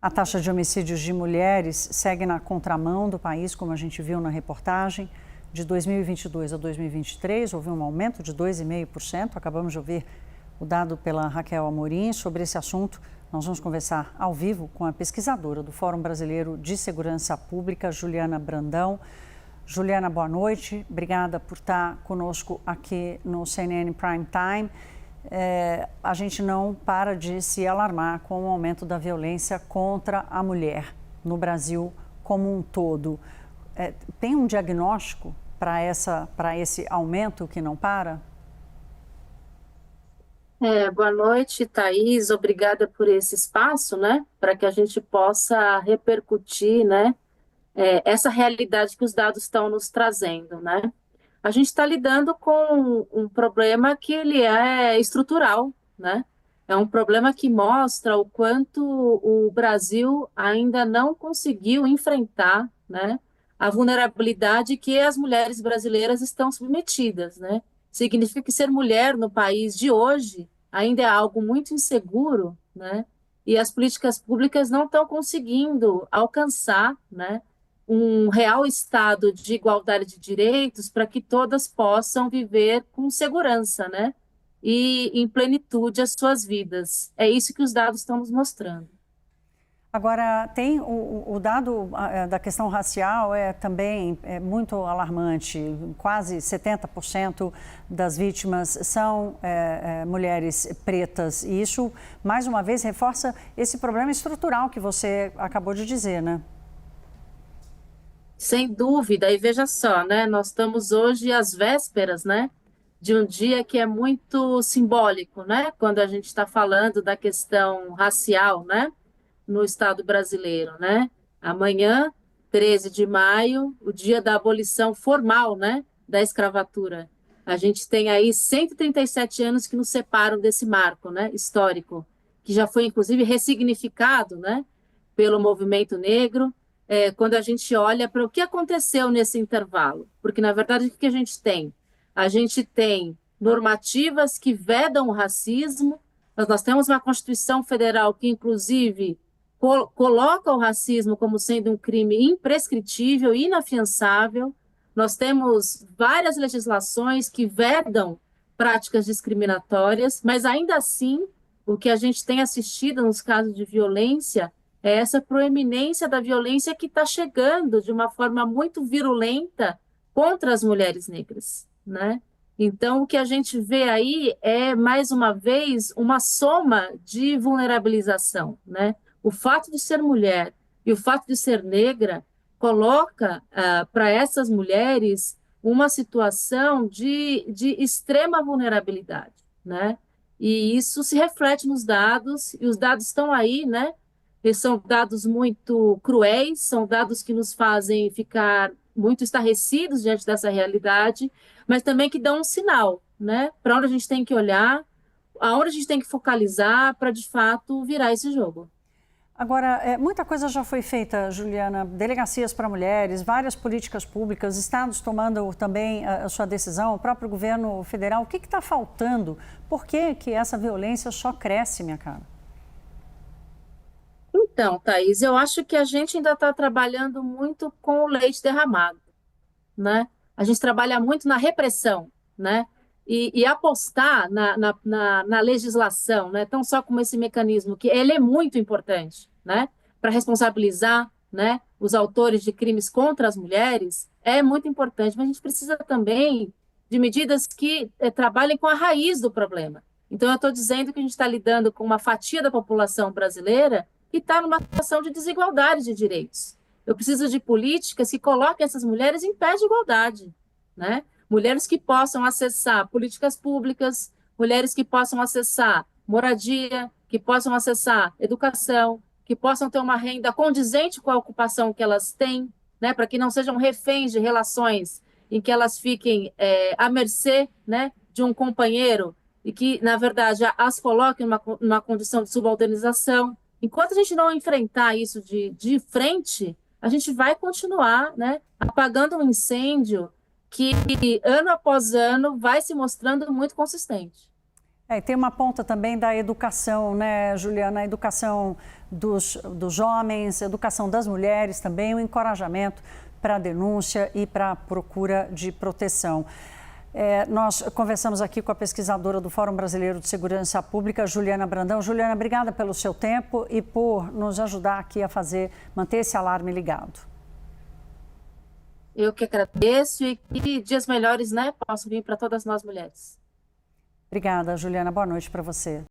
A taxa de homicídios de mulheres segue na contramão do país, como a gente viu na reportagem. De 2022 a 2023, houve um aumento de 2,5%. Acabamos de ouvir o dado pela Raquel Amorim. Sobre esse assunto, nós vamos conversar ao vivo com a pesquisadora do Fórum Brasileiro de Segurança Pública, Juliana Brandão. Juliana, boa noite. Obrigada por estar conosco aqui no CNN Prime Time. A gente não para de se alarmar com o aumento da violência contra a mulher no Brasil como um todo. Tem um diagnóstico para esse aumento que não para? Boa noite, Thaís. Obrigada por esse espaço, né, para que a gente possa repercutir, né, essa realidade que os dados estão nos trazendo, né? A gente está lidando com um problema que ele é estrutural, né? É um problema que mostra o quanto o Brasil ainda não conseguiu enfrentar, né, a vulnerabilidade que as mulheres brasileiras estão submetidas, né? Significa que ser mulher no país de hoje ainda é algo muito inseguro, né? E as políticas públicas não estão conseguindo alcançar, né, um real estado de igualdade de direitos para que todas possam viver com segurança, né? E em plenitude as suas vidas. É isso que os dados estão nos mostrando. Agora, tem o dado da questão racial também muito alarmante. Quase 70% das vítimas são mulheres pretas. E isso, mais uma vez, reforça esse problema estrutural que você acabou de dizer, né? Sem dúvida, e veja só, né? Nós estamos hoje às vésperas, né, de um dia que é muito simbólico, né? Quando a gente está falando da questão racial, né, no Estado brasileiro, né? Amanhã, 13 de maio, o dia da abolição formal, né, da escravatura. A gente tem aí 137 anos que nos separam desse marco, né, histórico, que já foi inclusive ressignificado, né, pelo movimento negro, quando a gente olha para o que aconteceu nesse intervalo. Porque, na verdade, o que a gente tem? A gente tem normativas que vedam o racismo, mas nós temos uma Constituição Federal que, inclusive, coloca o racismo como sendo um crime imprescritível, inafiançável. Nós temos várias legislações que vedam práticas discriminatórias, mas ainda assim, o que a gente tem assistido nos casos de violência é essa proeminência da violência que está chegando de uma forma muito virulenta contra as mulheres negras, né? Então, o que a gente vê aí é, mais uma vez, uma soma de vulnerabilização, né? O fato de ser mulher e o fato de ser negra coloca para essas mulheres uma situação de extrema vulnerabilidade, né? E isso se reflete nos dados, e os dados estão aí, né? Eles são dados muito cruéis, são dados que nos fazem ficar muito estarrecidos diante dessa realidade, mas também que dão um sinal, né? Para onde a gente tem que olhar, aonde a gente tem que focalizar para, de fato, virar esse jogo. Agora, muita coisa já foi feita, Juliana. Delegacias para mulheres, várias políticas públicas, estados tomando também a sua decisão, o próprio governo federal. O que está faltando? Por que essa violência só cresce, minha cara? Então, Thaís, eu acho que a gente ainda está trabalhando muito com o leite derramado, né? A gente trabalha muito na repressão, né? E apostar na legislação, né? Tão só como esse mecanismo, que ele é muito importante, né? Para responsabilizar, né, os autores de crimes contra as mulheres, é muito importante, mas a gente precisa também de medidas que trabalhem com a raiz do problema. Então, eu estou dizendo que a gente está lidando com uma fatia da população brasileira que está numa situação de desigualdade de direitos. Eu preciso de políticas que coloquem essas mulheres em pé de igualdade, né? Mulheres que possam acessar políticas públicas, mulheres que possam acessar moradia, que possam acessar educação, que possam ter uma renda condizente com a ocupação que elas têm, né? Para que não sejam reféns de relações em que elas fiquem à mercê, né, de um companheiro e que, na verdade, as coloquem numa condição de subalternização. Enquanto a gente não enfrentar isso de frente, a gente vai continuar, né, apagando um incêndio que, ano após ano, vai se mostrando muito consistente. E tem uma ponta também da educação, né, Juliana? A educação dos homens, a educação das mulheres também, o encorajamento para a denúncia e para a procura de proteção. Nós conversamos aqui com a pesquisadora do Fórum Brasileiro de Segurança Pública, Juliana Brandão. Juliana, obrigada pelo seu tempo e por nos ajudar aqui a manter esse alarme ligado. Eu que agradeço e que dias melhores, né, possam vir para todas nós mulheres. Obrigada, Juliana. Boa noite para você.